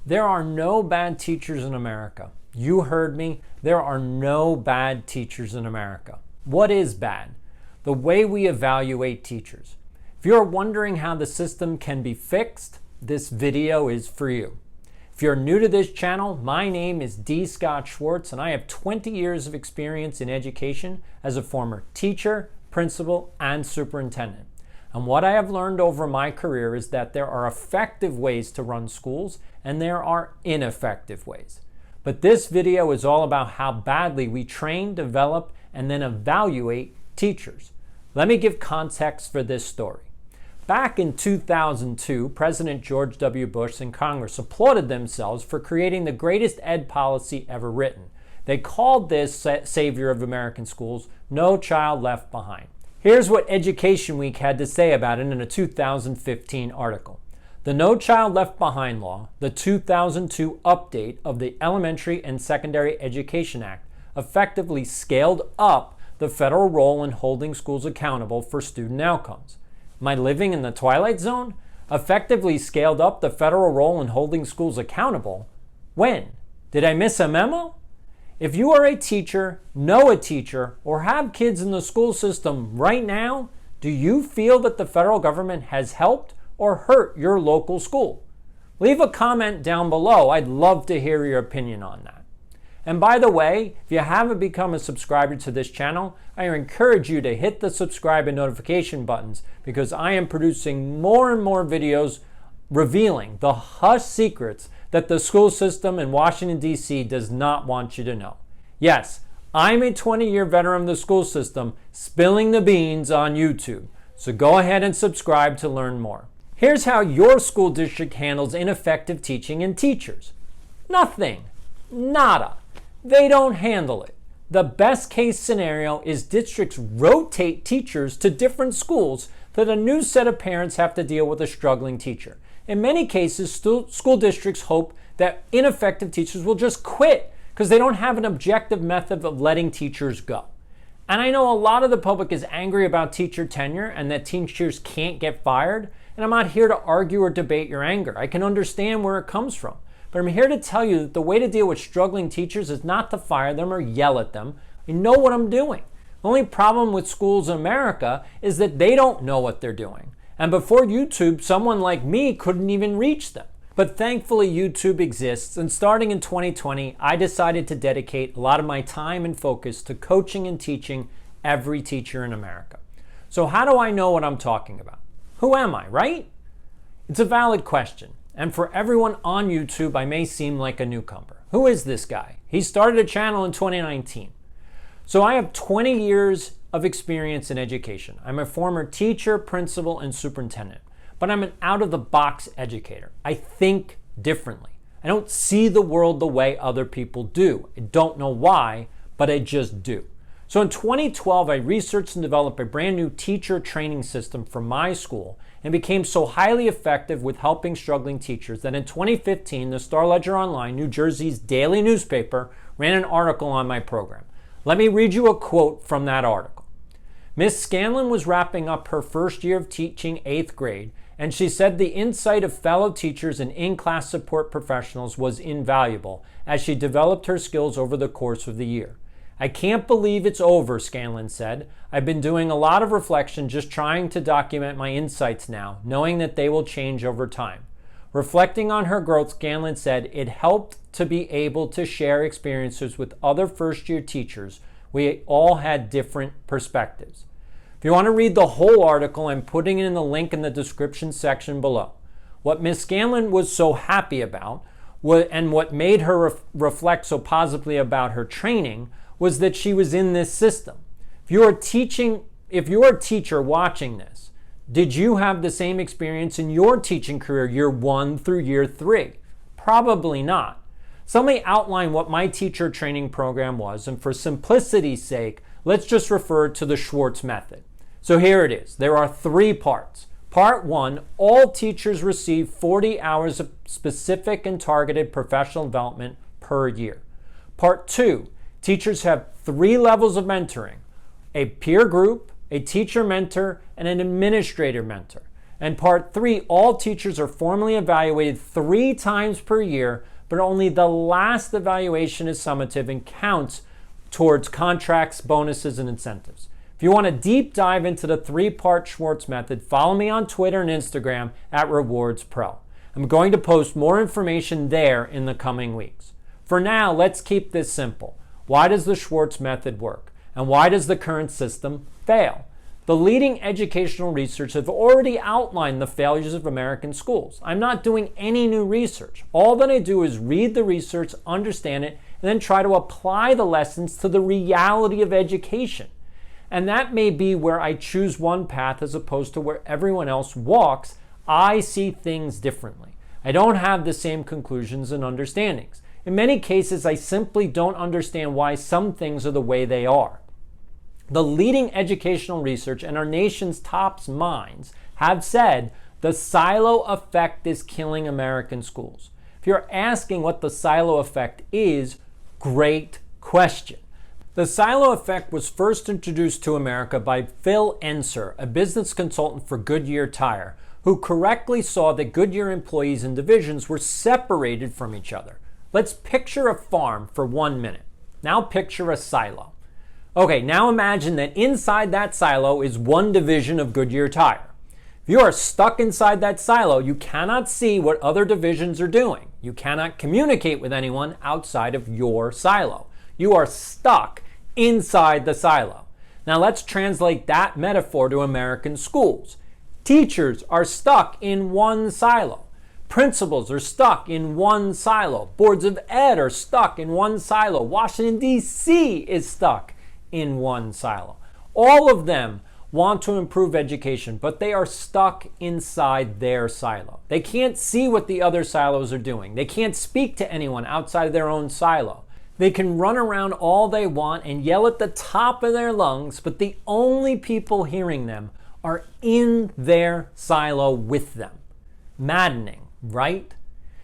There are no bad teachers in America. You heard me. There are no bad teachers in America. What is bad? The way we evaluate teachers. If you're wondering how the system can be fixed, this video is for you. If you're new to this channel, my name is D.Scott Schwartz, and I have 20 years of experience in education as a former teacher, principal, and superintendent. And what I have learned over my career is that there are effective ways to run schools and there are ineffective ways. But this video is all about how badly we train, develop, and then evaluate teachers. Let me give context for this story. Back in 2002, President George W. Bush and Congress applauded themselves for creating the greatest ed policy ever written. They called this savior of American schools, No Child Left Behind. Here's what Education Week had to say about it in a 2015 article. The No Child Left Behind law, the 2002 update of the Elementary and Secondary Education Act, effectively scaled up the federal role in holding schools accountable for student outcomes. Am I living in the twilight zone? Effectively scaled up the federal role in holding schools accountable? When? Did I miss a memo? If you are a teacher, know a teacher, or have kids in the school system right now, do you feel that the federal government has helped or hurt your local school? Leave a comment down below. I'd love to hear your opinion on that. And by the way, if you haven't become a subscriber to this channel, I encourage you to hit the subscribe and notification buttons because I am producing more and more videos revealing the hush secrets that the school system in Washington, D.C. does not want you to know. Yes, I'm a 20-year veteran of the school system spilling the beans on YouTube. So go ahead and subscribe to learn more. Here's how your school district handles ineffective teaching and teachers. Nothing. Nada. They don't handle it. The best case scenario is districts rotate teachers to different schools so that a new set of parents have to deal with a struggling teacher. In many cases, school districts hope that ineffective teachers will just quit because they don't have an objective method of letting teachers go. And I know a lot of the public is angry about teacher tenure and that teachers can't get fired, and I'm not here to argue or debate your anger. I can understand where it comes from. But I'm here to tell you that the way to deal with struggling teachers is not to fire them or yell at them. I know what I'm doing. The only problem with schools in America is that they don't know what they're doing. And before YouTube, someone like me couldn't even reach them. But thankfully, YouTube exists, and starting in 2020, I decided to dedicate a lot of my time and focus to coaching and teaching every teacher in America. So how do I know what I'm talking about? Who am I, right? It's a valid question. And for everyone on YouTube, I may seem like a newcomer. Who is this guy? He started a channel in 2019. So I have 20 years of experience in education. I'm a former teacher, principal, and superintendent. But I'm an out-of-the-box educator. I think differently. I don't see the world the way other people do. I don't know why, but I just do. So in 2012, I researched and developed a brand new teacher training system for my school and became so highly effective with helping struggling teachers that in 2015, the Star Ledger Online, New Jersey's daily newspaper, ran an article on my program. Let me read you a quote from that article. Miss Scanlon was wrapping up her first year of teaching 8th grade, and she said the insight of fellow teachers and in-class support professionals was invaluable as she developed her skills over the course of the year. I can't believe it's over, Scanlon said. I've been doing a lot of reflection, just trying to document my insights now, knowing that they will change over time. Reflecting on her growth, Scanlon said it helped to be able to share experiences with other first-year teachers. We all had different perspectives. If you want to read the whole article, I'm putting it in the link in the description section below. What Ms. Scanlon was so happy about and what made her reflect so positively about her training was that she was in this system. If you're a teacher watching this, did you have the same experience in your teaching career year 1 through year 3? Probably not. So let me outline what my teacher training program was, and for simplicity's sake, let's just refer to the Schwartz method. So here it is. There are 3 parts. Part 1, all teachers receive 40 hours of specific and targeted professional development per year. Part 2, teachers have 3 levels of mentoring: a peer group, a teacher mentor, and an administrator mentor. And part 3, all teachers are formally evaluated 3 times per year, but only the last evaluation is summative and counts towards contracts, bonuses, and incentives. If you want a deep dive into the 3-part Schwartz method, follow me on Twitter and Instagram at RewardsPro. I'm going to post more information there in the coming weeks. For now, let's keep this simple. Why does the Schwartz method work? And why does the current system fail? The leading educational research have already outlined the failures of American schools. I'm not doing any new research. All that I do is read the research, understand it, and then try to apply the lessons to the reality of education. And that may be where I choose one path as opposed to where everyone else walks. I see things differently. I don't have the same conclusions and understandings. In many cases, I simply don't understand why some things are the way they are. The leading educational research and our nation's top minds have said the silo effect is killing American schools. If you're asking what the silo effect is, great question. The silo effect was first introduced to America by Phil Enser, a business consultant for Goodyear Tire, who correctly saw that Goodyear employees and divisions were separated from each other. Let's picture a farm for 1 minute. Now picture a silo. Okay, now imagine that inside that silo is one division of Goodyear Tire. If you are stuck inside that silo, you cannot see what other divisions are doing. You cannot communicate with anyone outside of your silo. You are stuck inside the silo. Now let's translate that metaphor to American schools. Teachers are stuck in one silo. Principals are stuck in one silo. Boards of ed are stuck in one silo. Washington, D.C. is stuck in one silo. All of them want to improve education, but they are stuck inside their silo. They can't see what the other silos are doing. They can't speak to anyone outside of their own silo. They can run around all they want and yell at the top of their lungs, but the only people hearing them are in their silo with them. Maddening, right?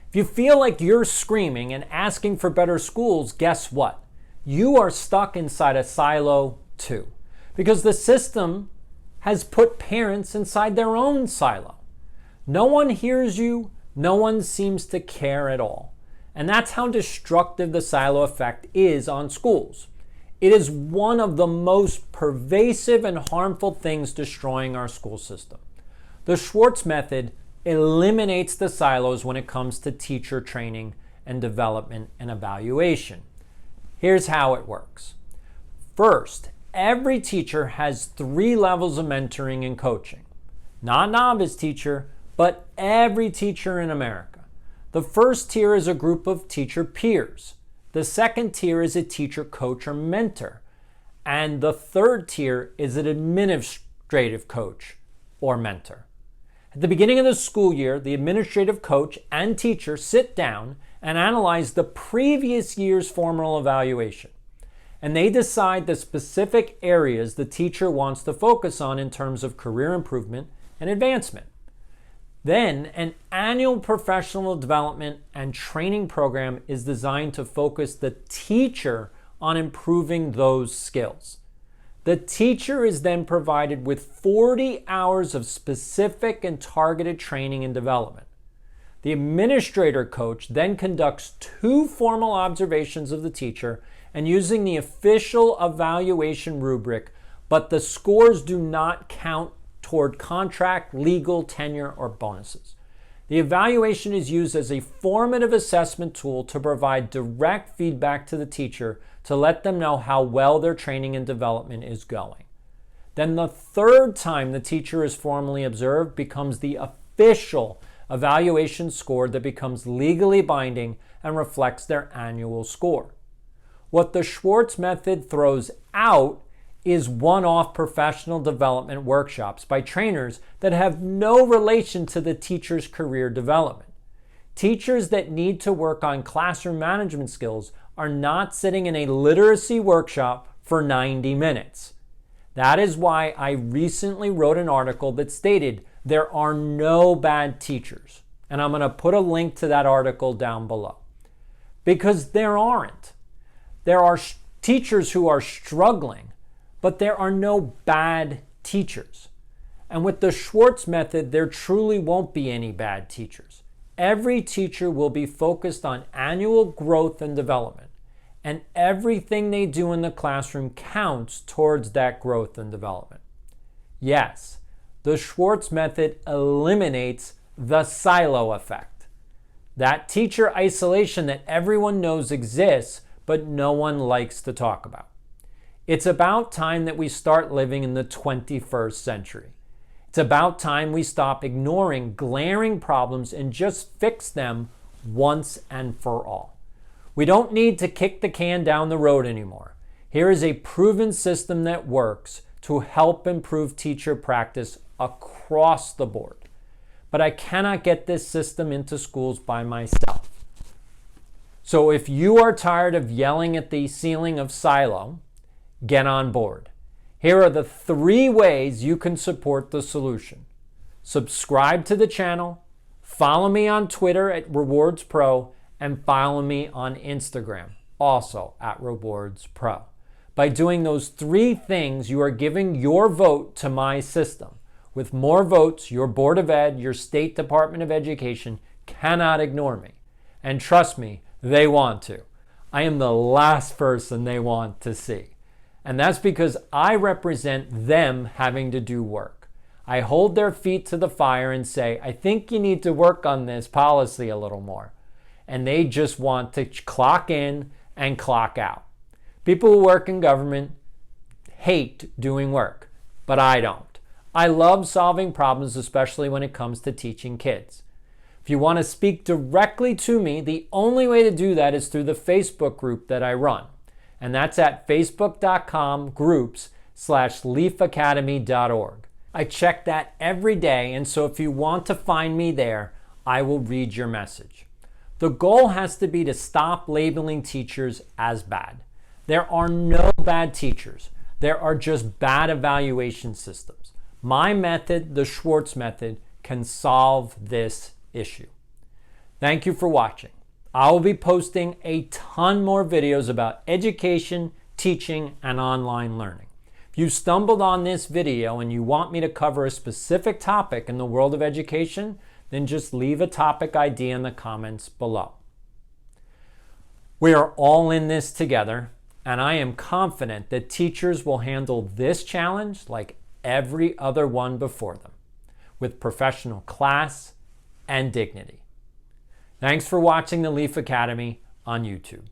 If you feel like you're screaming and asking for better schools, guess what? You are stuck inside a silo too, because the system has put parents inside their own silo. No one hears you, no one seems to care at all. And that's how destructive the silo effect is on schools. It is one of the most pervasive and harmful things destroying our school system. The Schwartz method eliminates the silos when it comes to teacher training and development and evaluation. Here's how it works. First, every teacher has 3 levels of mentoring and coaching. Not novice teacher, but every teacher in America. The first tier is a group of teacher peers. The second tier is a teacher coach or mentor. And the third tier is an administrative coach or mentor. At the beginning of the school year, the administrative coach and teacher sit down and analyze the previous year's formal evaluation. And they decide the specific areas the teacher wants to focus on in terms of career improvement and advancement. Then, an annual professional development and training program is designed to focus the teacher on improving those skills. The teacher is then provided with 40 hours of specific and targeted training and development. The administrator coach then conducts 2 formal observations of the teacher and using the official evaluation rubric, but the scores do not count toward contract, legal, tenure, or bonuses. The evaluation is used as a formative assessment tool to provide direct feedback to the teacher to let them know how well their training and development is going. Then the third time the teacher is formally observed becomes the official evaluation score that becomes legally binding and reflects their annual score. What the Schwartz method throws out is one-off professional development workshops by trainers that have no relation to the teacher's career development. Teachers that need to work on classroom management skills are not sitting in a literacy workshop for 90 minutes. That is why I recently wrote an article that stated there are no bad teachers. And I'm going to put a link to that article down below. Because there aren't. There are teachers who are struggling, but there are no bad teachers. And with the Schwartz method, there truly won't be any bad teachers. Every teacher will be focused on annual growth and development, and everything they do in the classroom counts towards that growth and development. Yes, the Schwartz method eliminates the silo effect. That teacher isolation that everyone knows exists, but no one likes to talk about. It's about time that we start living in the 21st century. It's about time we stop ignoring glaring problems and just fix them once and for all. We don't need to kick the can down the road anymore. Here is a proven system that works to help improve teacher practice across the board. But I cannot get this system into schools by myself. So if you are tired of yelling at the ceiling of silo, get on board. Here are the 3 ways you can support the solution. Subscribe to the channel, follow me on Twitter at RewardsPro, and follow me on Instagram, also at RewardsPro. By doing those 3 things, you are giving your vote to my system. With more votes, your Board of Ed, your State Department of Education cannot ignore me. And trust me, they want to. I am the last person they want to see. And that's because I represent them having to do work. I hold their feet to the fire and say, I think you need to work on this policy a little more. And they just want to clock in and clock out. People who work in government hate doing work, but I don't. I love solving problems, especially when it comes to teaching kids. If you want to speak directly to me, the only way to do that is through the Facebook group that I run. And that's at facebook.com/groups/leafacademy.org. I check that every day, and so if you want to find me there, I will read your message. The goal has to be to stop labeling teachers as bad. There are no bad teachers. There are just bad evaluation systems. My method, the Schwartz method, can solve this issue. Thank you for watching. I will be posting a ton more videos about education, teaching, and online learning. If you stumbled on this video and you want me to cover a specific topic in the world of education, then just leave a topic idea in the comments below. We are all in this together, and I am confident that teachers will handle this challenge like every other one before them, with professional class and dignity. Thanks for watching the Leaf Academy on YouTube.